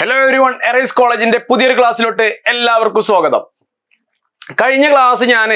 Hello everyone, Arise College in പുതിയൊരു ക്ലാസ്സിലോട്ട് എല്ലാവർക്കും സ്വാഗതം. കഴിഞ്ഞ ക്ലാസ് ഞാൻ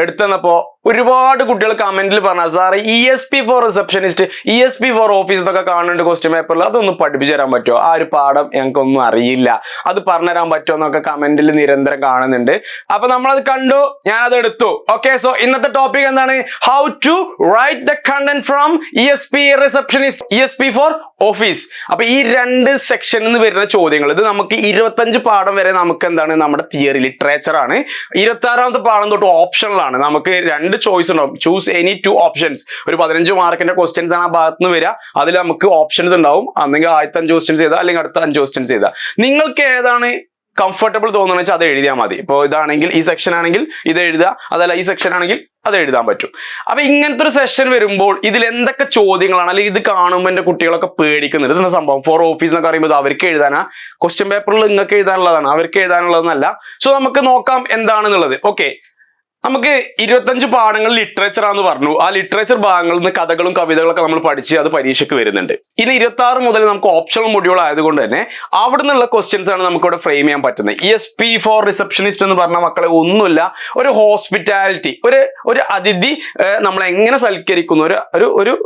എടുത്തപ്പോൾ ഒരുപാട് കുട്ടികൾ കമന്റിൽ പറഞ്ഞു sir ESP for receptionist ESP for office എന്നൊക്കെ കാണുന്നുണ്ട് ക്വസ്റ്റ്യൻ പേപ്പറിൽ, അതൊന്ന് പഠിപ്പിച്ചു തരാൻ പറ്റുമോ? ആ ഒരു പാഠം ഞങ്ങൾക്കൊന്നും അറിയില്ല, അത് പറഞ്ഞുതരാൻ പറ്റുമോ എന്നൊക്കെ കമന്റിൽ നിരന്തരം കാണുന്നുണ്ട്. അപ്പൊ നമ്മളത് കണ്ടു, ഞാനത് എടുത്തു. ഓക്കെ, സോ ഇന്നത്തെ ടോപ്പിക് എന്താണ്? How to write the content from ESP receptionist ESP for office. അപ്പൊ ഈ രണ്ട് സെക്ഷനിൽ നിന്ന് വരുന്ന ചോദ്യങ്ങൾ, ഇത് നമുക്ക് 25 പാഠം വരെ നമുക്ക് എന്താണ് നമ്മുടെ തിയറി ലിറ്ററേച്ചർ ആണ്. 26ാമത്തെ പാഠം തൊട്ട് ഓപ്ഷണലാണ്. നമുക്ക് രണ്ട് ചോയ്സ് ഉണ്ടാവും, ചൂസ് എനി 2 ഓപ്ഷൻസ്. ഒരു 15 മാർക്കിന്റെ ക്വസ്റ്റ്യൻസ് ആണ് ആ ഭാഗത്ത് നിന്ന് വരിക. അതിൽ നമുക്ക് ഓപ്ഷൻസ് ഉണ്ടാവും, അല്ലെങ്കിൽ ആദ്യത്തെ 5 ക്വസ്റ്റ്യൻസ് ചെയ്താൽ അല്ലെങ്കിൽ അടുത്ത 5 ക്വസ്റ്റ്യൻസ് ചെയ്താൽ നിങ്ങൾക്ക് ഏതാണ് കംഫർട്ടബിൾ തോന്നുന്നത് വെച്ചാൽ അത് എഴുതിയാൽ മതി. ഇപ്പോൾ ഇതാണെങ്കിൽ ഈ സെക്ഷൻ ആണെങ്കിൽ ഇത് എഴുതുക, അതല്ല ഈ സെക്ഷൻ ആണെങ്കിൽ അത് എഴുതാൻ പറ്റും. അപ്പൊ ഇങ്ങനത്തെ ഒരു സെഷൻ വരുമ്പോൾ ഇതിൽ എന്തൊക്കെ ചോദ്യങ്ങളാണ്, അല്ലെങ്കിൽ ഇത് കാണുമ്പോൾ എന്റെ കുട്ടികളൊക്കെ പേടിക്കുന്നത് ഇതെന്ന സംഭവം ഫോർ ഓഫീസ് എന്നൊക്കെ പറയുമ്പോൾ അവർക്ക് എഴുതാനാ, ക്വസ്റ്റ്യൻ പേപ്പറിൽ നിങ്ങൾക്ക് എഴുതാനുള്ളതാണ്, അവർക്ക് എഴുതാനുള്ളതെന്നല്ല. സോ നമുക്ക് നോക്കാം എന്താണെന്നുള്ളത്. ഓക്കെ, നമുക്ക് 25 പാഠങ്ങൾ ലിറ്ററേച്ചർ ആണെന്ന് പറഞ്ഞു. ആ ലിറ്ററേച്ചർ ഭാഗങ്ങളിൽ നിന്ന് കഥകളും കവിതകളൊക്കെ നമ്മൾ പഠിച്ച് അത് പരീക്ഷയ്ക്ക് വരുന്നുണ്ട്. ഇനി 26 മുതൽ നമുക്ക് ഓപ്ഷണൽ മൊഡ്യൂൾ ആയതുകൊണ്ട് തന്നെ അവിടെ നിന്നുള്ള ക്വസ്റ്റ്യൻസ് ആണ് നമുക്ക് ഇവിടെ ഫ്രെയിം ചെയ്യാൻ പറ്റുന്നത്. ESP ഫോർ റിസപ്ഷനിസ്റ്റ് എന്ന് പറഞ്ഞ മക്കളെ ഒന്നുമില്ല, ഒരു ഹോസ്പിറ്റാലിറ്റി, ഒരു അതിഥി നമ്മൾ എങ്ങനെ സൽക്കരിക്കുന്നു,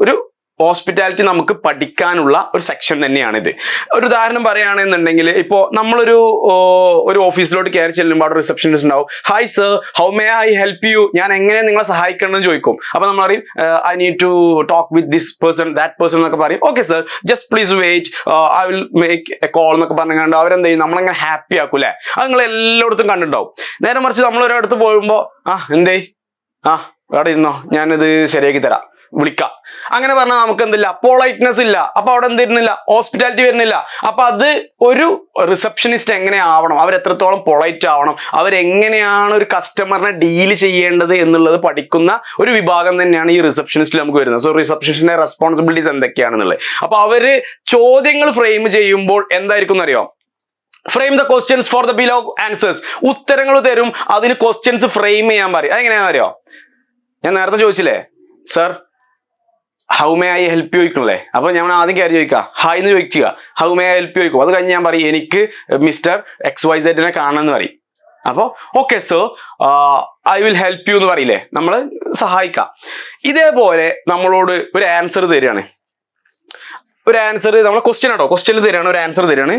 ഒരു ഹോസ്പിറ്റാലിറ്റി നമുക്ക് പഠിക്കാനുള്ള ഒരു സെക്ഷൻ തന്നെയാണിത്. ഒരു ഉദാഹരണം പറയുകയാണെന്നുണ്ടെങ്കിൽ, ഇപ്പോൾ നമ്മളൊരു ഓഫീസിലോട്ട് കയറി ചെല്ലുമ്പോൾ അവിടെ റിസപ്ഷനിസ്റ്റ് ഉണ്ടാവും. Hi sir, how may I help you, ഞാൻ എങ്ങനെ നിങ്ങളെ സഹായിക്കണമെന്ന് ചോദിക്കും. അപ്പൊ നമ്മൾ പറയും I need to talk with this person that person എന്നൊക്കെ പറയും. Okay sir, just please wait, I will make a call എന്നൊക്കെ പറഞ്ഞുകൊണ്ട് അവരെന്ത് ചെയ്യും, നമ്മളങ്ങനെ ഹാപ്പി ആക്കും അല്ലേ? അത് നിങ്ങൾ എല്ലായിടത്തും കണ്ടിട്ടുണ്ടാവും. നേരെ മറിച്ച് നമ്മൾ ഒരിടത്ത് പോകുമ്പോൾ എന്തേ അവിടെ ഇരുന്നോ, ഞാനിത് ശരിയാക്കി തരാം, വിളിക്കാം, അങ്ങനെ പറഞ്ഞാൽ നമുക്ക് എന്തില്ല, പൊളൈറ്റ്നെസ് ഇല്ല. അപ്പൊ അവിടെ എന്തിരുന്നില്ല, ഹോസ്പിറ്റാലിറ്റി വരുന്നില്ല. അപ്പൊ അത് ഒരു റിസപ്ഷനിസ്റ്റ് എങ്ങനെ ആവണം, അവരെത്രത്തോളം പൊളൈറ്റ് ആവണം, അവരെങ്ങനെയാണ് ഒരു കസ്റ്റമറിനെ ഡീൽ ചെയ്യേണ്ടത് എന്നുള്ളത് പഠിക്കുന്ന ഒരു വിഭാഗം തന്നെയാണ് ഈ റിസപ്ഷനിസ്റ്റിൽ നമുക്ക് വരുന്നത്. സോ റിസപ്ഷനിസ്റ്റിന്റെ റെസ്പോൺസിബിലിറ്റീസ് എന്തൊക്കെയാണെന്നുള്ളത്. അപ്പൊ അവര് ചോദ്യങ്ങൾ ഫ്രെയിം ചെയ്യുമ്പോൾ എന്തായിരിക്കും എന്നറിയോ? Frame the questions for the below answers. ഉത്തരങ്ങൾ തരും, അതിന് ക്വസ്റ്റ്യൻസ് ഫ്രെയിം ചെയ്യാൻ പറയും. അതെങ്ങനെയാണെന്ന് അറിയോ? ഞാൻ നേരത്തെ ചോദിച്ചില്ലേ sir how may I help you ചോദിക്കണല്ലേ? അപ്പൊ ഞാൻ ആദ്യം കയറി ചോദിക്കുക, ഹായ് എന്ന് ചോദിക്കുക, how may I help you ചോദിക്കും. അത് കഴിഞ്ഞ് ഞാൻ പറയും എനിക്ക് മിസ്റ്റർ XYZ കാണണമെന്ന് പറയും. അപ്പോൾ okay sir I will help you എന്ന് പറയില്ലേ, നമ്മൾ സഹായിക്കാം. ഇതേപോലെ നമ്മളോട് ഒരു ആൻസർ തരികയാണ്, ഒരു ആൻസർ നമ്മളെ ക്വസ്റ്റ്യൻ ആട്ടോ, ക്വസ്റ്റ്യനിൽ തരികയാണ്, ഒരു ആൻസർ തരികയാണ്.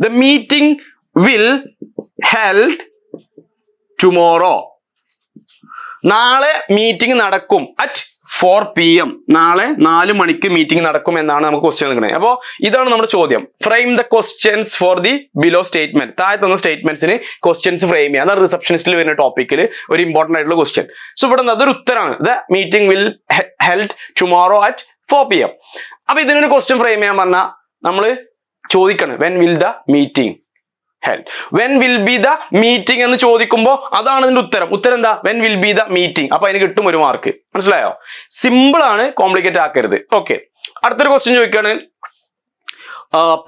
The meeting will held tomorrow. നാളെ മീറ്റിംഗ് നടക്കും at 4 PM. നാളെ 4 മണിക്ക് മീറ്റിംഗ് നടക്കും എന്നാണ് നമുക്ക് ക്വസ്റ്റ്യൻ നിൽക്കുന്നത്. അപ്പോൾ ഇതാണ് നമ്മുടെ ചോദ്യം. Frame the questions for the below statement. താഴെ തന്ന സ്റ്റേറ്റ്മെന്റ്സിന് ക്വസ്റ്റ്യൻസ് ഫ്രെയിം ചെയ്യുക. അതാണ് റിസപ്ഷനിസ്റ്റിൽ വരുന്ന ടോപ്പിക്കിൽ ഒരു ഇമ്പോർട്ടന്റ് ആയിട്ടുള്ള ക്വസ്റ്റ്യൻ. സോ ഇവിടെ അതൊരു ഉത്തരമാണ്. The meeting will held tomorrow at 4 PM. അപ്പൊ ഇതിനൊരു ക്വസ്റ്റ്യൻ ഫ്രെയിം ചെയ്യാൻ പറഞ്ഞാൽ നമ്മൾ ചോദിക്കണം when will the meeting held, when will be the meeting എന്ന് ചോദിക്കുമ്പോൾ അതാണ് ഇതിന്റെ ഉത്തരം. ഉത്തരം എന്താ? When will be the meeting. അപ്പൊ അതിന് കിട്ടും 1 മാർക്ക്. മനസ്സിലായോ? സിമ്പിൾ ആണ്, കോംപ്ലിക്കേറ്റ് ആക്കരുത്. ഓക്കെ, അടുത്തൊരു ക്വസ്റ്റ്യൻ ചോദിക്കാണ്,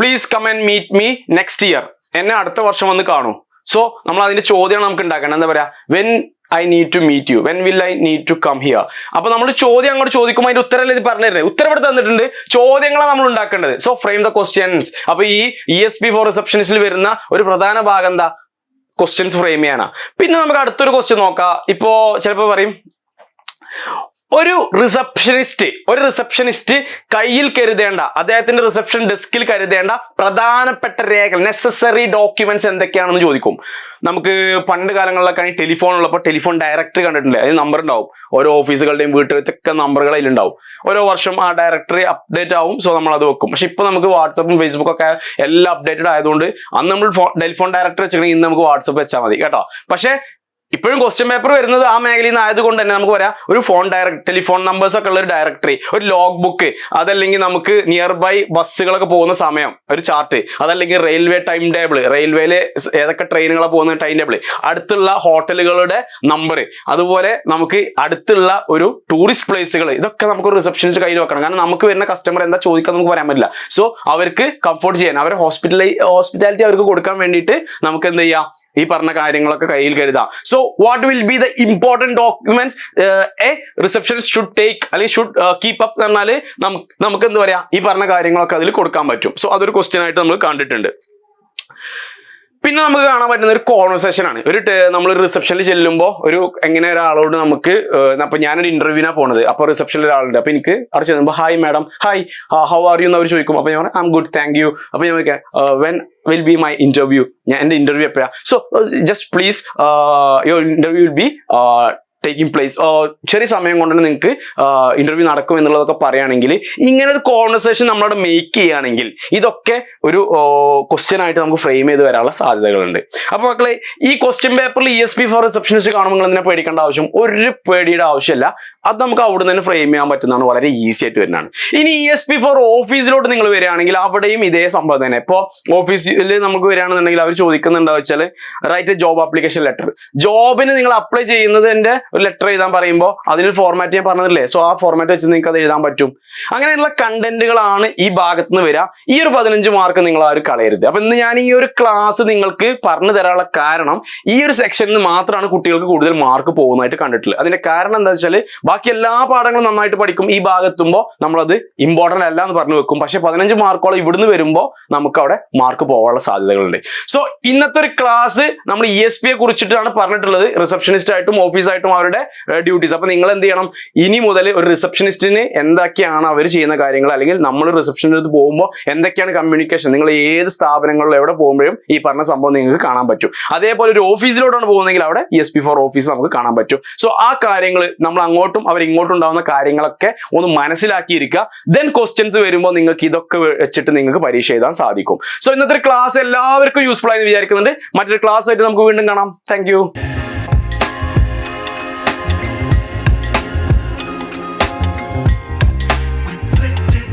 please come and meet me next year. എന്നെ അടുത്ത വർഷം വന്ന് കാണൂ. സോ നമ്മൾ അതിന്റെ ചോദ്യമാണ് നമുക്ക് ഉണ്ടാക്കണം. എന്താ പറയാ? When I need to meet you. When will I need to come here? അപ്പൊ നമ്മൾ ചോദ്യം അങ്ങോട്ട് ചോദിക്കുമ്പോൾ അതിന്റെ ഉത്തരമല്ലേ ഇത് പറഞ്ഞു തരുന്നത്? ഉത്തരം ഇവിടെ തന്നിട്ടുണ്ട്, ചോദ്യങ്ങളാണ് നമ്മൾ ഉണ്ടാക്കേണ്ടത്. So frame the questions. അപ്പൊ ഈ ESP ഫോർ റിസപ്ഷനിസ്റ്റിൽ വരുന്ന ഒരു പ്രധാന ഭാഗം എന്താ? ക്വസ്റ്റ്യൻസ് ഫ്രെയിം ചെയ്യാനാ. പിന്നെ നമുക്ക് അടുത്തൊരു ക്വസ്റ്റ്യൻ നോക്കാം. ഇപ്പോ ചിലപ്പോൾ പറയും ഒരു റിസപ്ഷനിസ്റ്റ് കയ്യിൽ കരുതേണ്ട, അദ്ദേഹത്തിന്റെ റിസപ്ഷൻ ഡെസ്കിൽ കരുതേണ്ട പ്രധാനപ്പെട്ട രേഖകൾ, നെസസറി ഡോക്യുമെന്റ്സ് എന്തൊക്കെയാണെന്ന് ചോദിക്കും. നമുക്ക് പണ്ട് കാലങ്ങളിലൊക്കെ ടെലിഫോൺ ഉള്ളപ്പോൾ ടെലിഫോൺ ഡയറക്ടറി കണ്ടിട്ടില്ലേ? അതിന് നമ്പർ ഉണ്ടാവും, ഓരോ ഓഫീസുകളുടെയും വീട്ടിലൊക്കെ നമ്പറുകൾ അതിലുണ്ടാവും. ഓരോ വർഷം ആ ഡയറക്ടറി അപ്ഡേറ്റ് ആവും. സോ നമ്മൾ അത് വെക്കും. പക്ഷെ ഇപ്പൊ നമുക്ക് വാട്സപ്പും ഫേസ്ബുക്കും ഒക്കെ എല്ലാം അപ്ഡേറ്റഡ് ആയതുകൊണ്ട് അന്ന് നമ്മൾ ടെലിഫോൺ ഡയറക്ടറി വെച്ചിട്ടുണ്ടെങ്കിൽ ഇന്ന് നമുക്ക് വാട്സപ്പ് വെച്ചാൽ മതി കേട്ടോ. പക്ഷെ ഇപ്പോഴും ക്വസ്റ്റ്യൻ പേപ്പർ വരുന്നത് ആ മേഖലയിൽ നിന്ന് ആയതുകൊണ്ട് തന്നെ നമുക്ക് പറയാം ഒരു ടെലിഫോൺ നമ്പേഴ്സ് ഒക്കെ ഉള്ള ഒരു ഡയറക്ടറി, ഒരു ലോഗ് ബുക്ക്, അതല്ലെങ്കിൽ നമുക്ക് നിയർ ബൈ ബസ്സുകളൊക്കെ പോകുന്ന സമയം ഒരു ചാർട്ട്, അതല്ലെങ്കിൽ റെയിൽവേ ടൈം ടേബിൾ, റെയിൽവേയിലെ ഏതൊക്കെ ട്രെയിനുകളെ പോകുന്ന ടൈം ടേബിൾ, അടുത്തുള്ള ഹോട്ടലുകളുടെ നമ്പർ, അതുപോലെ നമുക്ക് അടുത്തുള്ള ഒരു ടൂറിസ്റ്റ് പ്ലേസുകൾ, ഇതൊക്കെ നമുക്ക് ഒരു റിസപ്ഷനിസ്റ്റ് കയ്യിൽ വെക്കണം. കാരണം നമുക്ക് വരുന്ന കസ്റ്റമർ എന്താ ചോദിക്കാൻ നമുക്ക് പറയാൻ പറ്റില്ല. സോ അവർക്ക് കംഫോർട്ട് ചെയ്യാൻ, അവരെ ഹോസ്പിറ്റാലിറ്റി അവർക്ക് കൊടുക്കാൻ വേണ്ടിയിട്ട് നമുക്ക് എന്ത് ചെയ്യാം, ഈ പറഞ്ഞ കാര്യങ്ങളൊക്കെ കയ്യിൽ കരുതാം. So what will be the important documents A receptionist should take അല്ലെങ്കിൽ ഷുഡ് കീപ്പ് അപ്പ് എന്ന് പറഞ്ഞാൽ നമുക്ക് എന്താ പറയാ ഈ പറഞ്ഞ കാര്യങ്ങളൊക്കെ അതിൽ കൊടുക്കാൻ പറ്റും. സോ അതൊരു ക്വസ്റ്റ്യൻ ആയിട്ട് നമ്മൾ കണ്ടിട്ടുണ്ട്. പിന്നെ നമുക്ക് കാണാൻ പറ്റുന്ന ഒരു കോൺവെർസേഷൻ ആണ്. നമ്മൾ റിസപ്ഷനിൽ ചെല്ലുമ്പോൾ എങ്ങനെ ഒരാളോട് നമുക്ക് അപ്പൊ ഞാനൊരു ഇന്റർവ്യൂവിനാണ് പോണത്. അപ്പൊ റിസപ്ഷനിൽ ഒരാളുണ്ട്. അപ്പൊ എനിക്ക് അവിടെ ചെല്ലുമ്പോൾ hi madam, hi how are you എന്ന് അവർ ചോദിക്കും. അപ്പൊ ഞാൻ പറയും I M good thank you. അപ്പൊ ഞാൻ ചോദിക്കാം when will be my interview, എന്റെ ഇന്റർവ്യൂ എപ്പോഴാ? So just please your interview will be taking place, ചെറിയ സമയം കൊണ്ട് തന്നെ നിങ്ങൾക്ക് ഇന്റർവ്യൂ നടക്കും എന്നുള്ളതൊക്കെ പറയുകയാണെങ്കിൽ, ഇങ്ങനെ ഒരു കോൺവെർസേഷൻ നമ്മളവിടെ മേക്ക് ചെയ്യുകയാണെങ്കിൽ ഇതൊക്കെ ഒരു ക്വസ്റ്റ്യൻ ആയിട്ട് നമുക്ക് ഫ്രെയിം ചെയ്ത് വരാനുള്ള സാധ്യതകളുണ്ട്. അപ്പൊ മക്കളെ, ഈ ക്വസ്റ്റ്യൻ പേപ്പറിൽ ESP ഫോർ റിസപ്ഷനിസ്റ്റ് കാണുമ്പോൾ നിങ്ങൾ എന്തിനാ പേടിക്കേണ്ട ആവശ്യം? ഒരു പേടിയുടെ ആവശ്യമില്ല. അത് നമുക്ക് അവിടെ നിന്ന് ഫ്രെയിം ചെയ്യാൻ പറ്റുന്നതാണ്, വളരെ ഈസി ആയിട്ട് വരുന്നതാണ്. ഇനി ESP ഫോർ ഓഫീസിലോട്ട് നിങ്ങൾ വരികയാണെങ്കിൽ അവിടെയും ഇതേ സംഭവം തന്നെ. ഇപ്പോൾ ഓഫീസിൽ നമുക്ക് വരികയാണെന്നുണ്ടെങ്കിൽ അവർ ചോദിക്കുന്നുണ്ടാവും വെച്ചാൽ write a job application letter. ജോബിന് നിങ്ങൾ അപ്ലൈ ചെയ്യുന്നതിന്റെ ഒരു ലെറ്റർ എഴുതാൻ പറയുമ്പോൾ അതിനൊരു ഫോർമാറ്റ് ഞാൻ പറഞ്ഞില്ലേ, സോ ആ ഫോർമാറ്റ് വെച്ച് നിങ്ങൾക്ക് അത് എഴുതാൻ പറ്റും. അങ്ങനെയുള്ള കണ്ടന്റുകളാണ് ഈ ഭാഗത്ത് നിന്ന് വരിക. ഈ ഒരു 15 മാർക്ക് നിങ്ങൾ ആരും കളയരുത്. അപ്പൊ ഇന്ന് ഞാൻ ഈ ഒരു ക്ലാസ് നിങ്ങൾക്ക് പറഞ്ഞു തരാനുള്ള കാരണം ഈ ഒരു സെക്ഷനിൽ മാത്രമാണ് കുട്ടികൾക്ക് കൂടുതൽ മാർക്ക് പോകുന്നതായിട്ട് കണ്ടിട്ടുള്ളത്. അതിന്റെ കാരണം എന്താ വെച്ചാൽ ബാക്കി എല്ലാ പാഠങ്ങളും നന്നായിട്ട് പഠിക്കും, ഈ ഭാഗത്തുമ്പോൾ നമ്മളത് ഇമ്പോർട്ടന്റ് അല്ല എന്ന് പറഞ്ഞു വെക്കും. പക്ഷെ 15 മാർക്കോളം ഇവിടുന്ന് വരുമ്പോൾ നമുക്ക് അവിടെ മാർക്ക് പോകാനുള്ള സാധ്യതകളുണ്ട്. സോ ഇന്നത്തെ ഒരു ക്ലാസ് നമ്മൾ ESP യെ കുറിച്ചിട്ടാണ് പറഞ്ഞിട്ടുള്ളത്, റിസപ്ഷനിസ്റ്റ് ആയിട്ടും ഓഫീസായിട്ടും അവരുടെ ഡ്യൂട്ടീസ്. അപ്പൊ നിങ്ങൾ എന്ത് ചെയ്യണം, ഇനി മുതൽ ഒരു റിസപ്ഷനിസ്റ്റിന് എന്തൊക്കെയാണ് അവർ ചെയ്യുന്ന കാര്യങ്ങൾ, അല്ലെങ്കിൽ നമ്മൾ റിസപ്ഷനിൽ പോകുമ്പോൾ എന്തൊക്കെയാണ് കമ്മ്യൂണിക്കേഷൻ, നിങ്ങൾ ഏത് സ്ഥാപനങ്ങളിലും എവിടെ പോകുമ്പോഴും ഈ പറഞ്ഞ സംഭവം നിങ്ങൾക്ക് കാണാൻ പറ്റും. അതേപോലെ ഒരു ഓഫീസിലോട്ടാണ് പോകുന്നതെങ്കിൽ അവിടെ ESP ഫോർ ഓഫീസ് നമുക്ക് കാണാൻ പറ്റും. സോ ആ കാര്യങ്ങൾ നമ്മൾ അങ്ങോട്ടും അവർ ഇങ്ങോട്ടും ഉണ്ടാവുന്ന കാര്യങ്ങളൊക്കെ ഒന്ന് മനസ്സിലാക്കിയിരിക്കുക. ദെൻ ക്വസ്റ്റ്യൻസ് വരുമ്പോൾ നിങ്ങൾക്ക് ഇതൊക്കെ വെച്ചിട്ട് നിങ്ങൾക്ക് പരീക്ഷ എഴുതാൻ സാധിക്കും. സോ ഇന്നത്തെ ക്ലാസ് എല്ലാവർക്കും യൂസ്ഫുൾ ആയി വിചാരിക്കുന്നുണ്ട്. മറ്റൊരു ക്ലാസ് ആയിട്ട് നമുക്ക് വീണ്ടും കാണാം. താങ്ക്